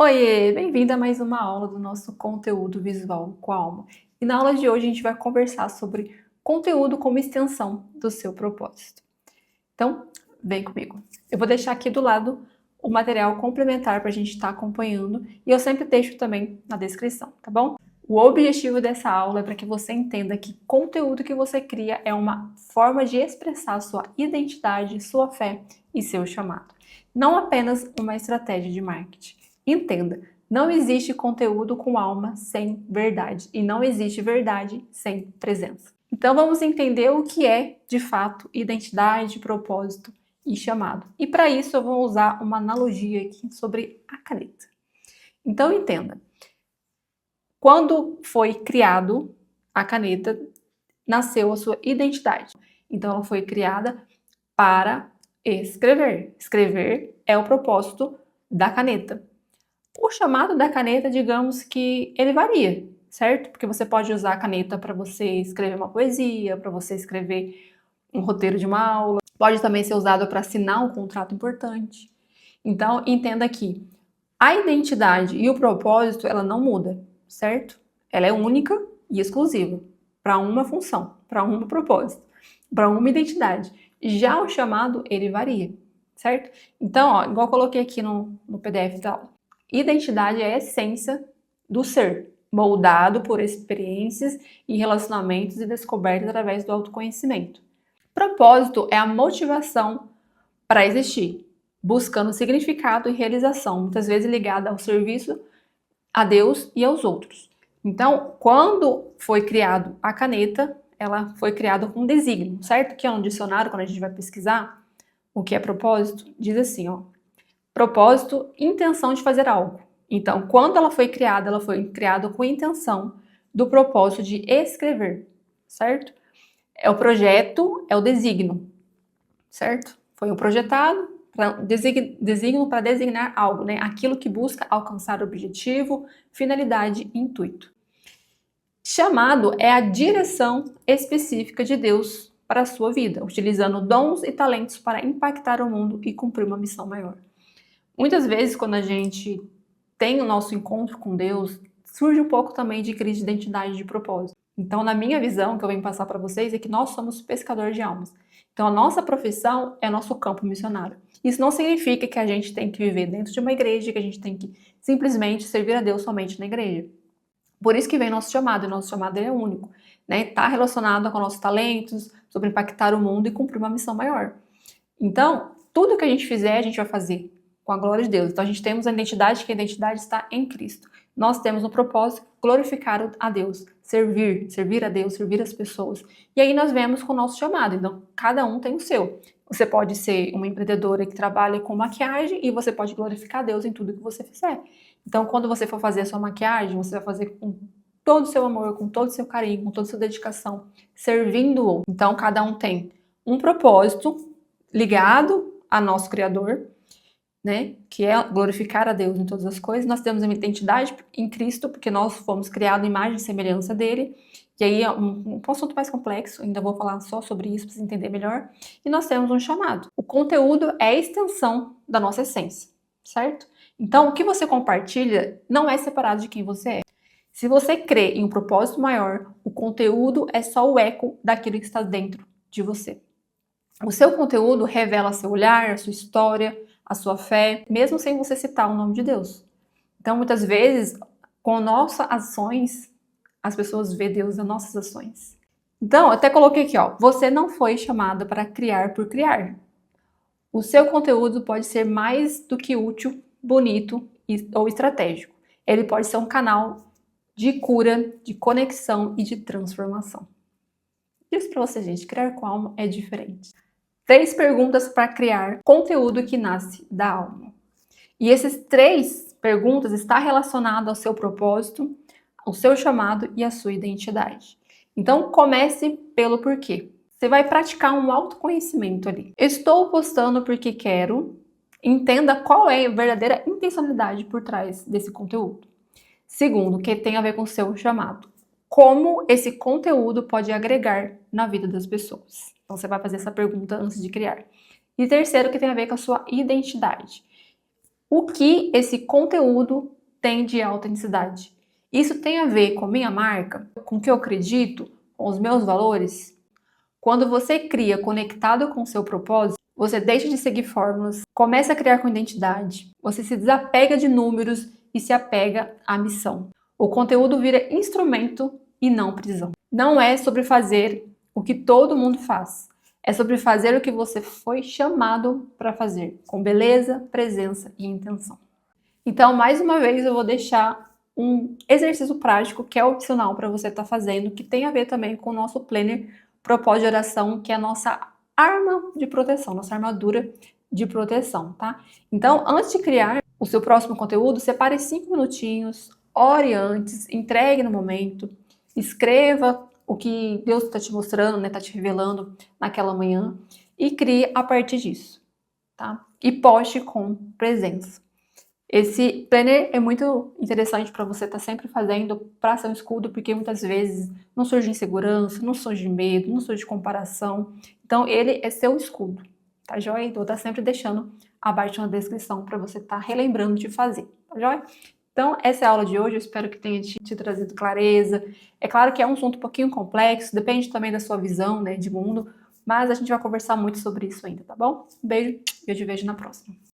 Oiê, bem-vinda a mais uma aula do nosso conteúdo visual com a alma. E na aula de hoje a gente vai conversar sobre conteúdo como extensão do seu propósito. Então, vem comigo. Eu vou deixar aqui do lado o material complementar para a gente estar acompanhando e eu sempre deixo também na descrição, tá bom? O objetivo dessa aula é para que você entenda que conteúdo que você cria é uma forma de expressar sua identidade, sua fé e seu chamado. Não apenas uma estratégia de marketing. Entenda, não existe conteúdo com alma sem verdade e não existe verdade sem presença. Então vamos entender o que é, de fato, identidade, propósito e chamado. E para isso eu vou usar uma analogia aqui sobre a caneta. Então entenda, quando foi criado a caneta, nasceu a sua identidade. Então ela foi criada para escrever. Escrever é o propósito da caneta. O chamado da caneta, digamos que ele varia, certo? Porque você pode usar a caneta para você escrever uma poesia, para você escrever um roteiro de uma aula, pode também ser usado para assinar um contrato importante. Então, entenda que a identidade e o propósito, ela não muda, certo? Ela é única e exclusiva para uma função, para um propósito, para uma identidade. Já o chamado, ele varia, certo? Então, ó, igual eu coloquei aqui no PDF da aula. Identidade é a essência do ser, moldado por experiências e relacionamentos e descobertas através do autoconhecimento. Propósito é a motivação para existir, buscando significado e realização, muitas vezes ligada ao serviço a Deus e aos outros. Então, quando foi criado a caneta, ela foi criada com um desígnio, certo? Que é um dicionário, quando a gente vai pesquisar o que é propósito, diz assim, ó. Propósito, intenção de fazer algo. Então, quando ela foi criada com a intenção do propósito de escrever, certo? É o projeto, é o desígnio, certo? Foi um projetado, desígnio para designar algo, né? Aquilo que busca alcançar objetivo, finalidade e intuito. Chamado é a direção específica de Deus para a sua vida, utilizando dons e talentos para impactar o mundo e cumprir uma missão maior. Muitas vezes, quando a gente tem o nosso encontro com Deus, surge um pouco também de crise de identidade e de propósito. Então, na minha visão, que eu venho passar para vocês, é que nós somos pescadores de almas. Então, a nossa profissão é nosso campo missionário. Isso não significa que a gente tem que viver dentro de uma igreja, que a gente tem que simplesmente servir a Deus somente na igreja. Por isso que vem nosso chamado, e nosso chamado é único, né? Está relacionado com nossos talentos, sobre impactar o mundo e cumprir uma missão maior. Então, tudo que a gente fizer, a gente vai fazer com a glória de Deus. Então, a gente temos a identidade, que a identidade está em Cristo. Nós temos um propósito, glorificar a Deus, servir a Deus, servir as pessoas. E aí nós vemos com o nosso chamado. Então, cada um tem o seu. Você pode ser uma empreendedora que trabalha com maquiagem e você pode glorificar a Deus em tudo que você fizer. Então, quando você for fazer a sua maquiagem, você vai fazer com todo o seu amor, com todo o seu carinho, com toda a sua dedicação, servindo o outro. Então, cada um tem um propósito ligado a nosso Criador, né? Que é glorificar a Deus em todas as coisas. Nós temos uma identidade em Cristo, porque nós fomos criados em imagem e semelhança dele. E aí é um assunto mais complexo, ainda vou falar só sobre isso para você entender melhor. E nós temos um chamado. O conteúdo é a extensão da nossa essência, certo? Então, o que você compartilha não é separado de quem você é. Se você crê em um propósito maior, o conteúdo é só o eco daquilo que está dentro de você. O seu conteúdo revela seu olhar, a sua história, a sua fé, mesmo sem você citar o nome de Deus. Então, muitas vezes, com nossas ações, as pessoas veem Deus nas nossas ações. Então, eu até coloquei aqui, ó, você não foi chamado para criar por criar. O seu conteúdo pode ser mais do que útil, bonito ou estratégico. Ele pode ser um canal de cura, de conexão e de transformação. Isso para você, gente, criar com alma é diferente. 3 perguntas para criar conteúdo que nasce da alma. E essas 3 perguntas estão relacionadas ao seu propósito, ao seu chamado e à sua identidade. Então, comece pelo porquê. Você vai praticar um autoconhecimento ali. Estou postando porque quero. Entenda qual é a verdadeira intencionalidade por trás desse conteúdo. Segundo, que tem a ver com o seu chamado. Como esse conteúdo pode agregar na vida das pessoas. Então, você vai fazer essa pergunta antes de criar. E terceiro, que tem a ver com a sua identidade. o que esse conteúdo tem de autenticidade. Isso tem a ver com minha marca, com o que eu acredito, com os meus valores? Quando você cria conectado com o seu propósito, você deixa de seguir fórmulas, começa a criar com identidade, você se desapega de números e se apega à missão. O conteúdo vira instrumento e não prisão. Não é sobre fazer o que todo mundo faz, é sobre fazer o que você foi chamado para fazer, com beleza, presença e intenção. Então, mais uma vez, eu vou deixar um exercício prático que é opcional para você estar fazendo, que tem a ver também com o nosso planner propósito de oração, que é a nossa arma de proteção, nossa armadura de proteção, tá? Então, antes de criar o seu próximo conteúdo, separe 5 minutinhos, ore antes, entregue no momento, escreva o que Deus está te mostrando, né, está te revelando naquela manhã e crie a partir disso, tá? E poste com presença. Esse planner é muito interessante para você estar sempre fazendo para ser um escudo, porque muitas vezes não surge insegurança, não surge medo, não surge comparação. Então, ele é seu escudo, tá joia? Então, eu vou estar sempre deixando abaixo na descrição para você estar relembrando de fazer, tá joia? Então, essa é a aula de hoje, eu espero que tenha te trazido clareza. É claro que é um assunto um pouquinho complexo, depende também da sua visão, né, de mundo, mas a gente vai conversar muito sobre isso ainda, tá bom? Um beijo e eu te vejo na próxima.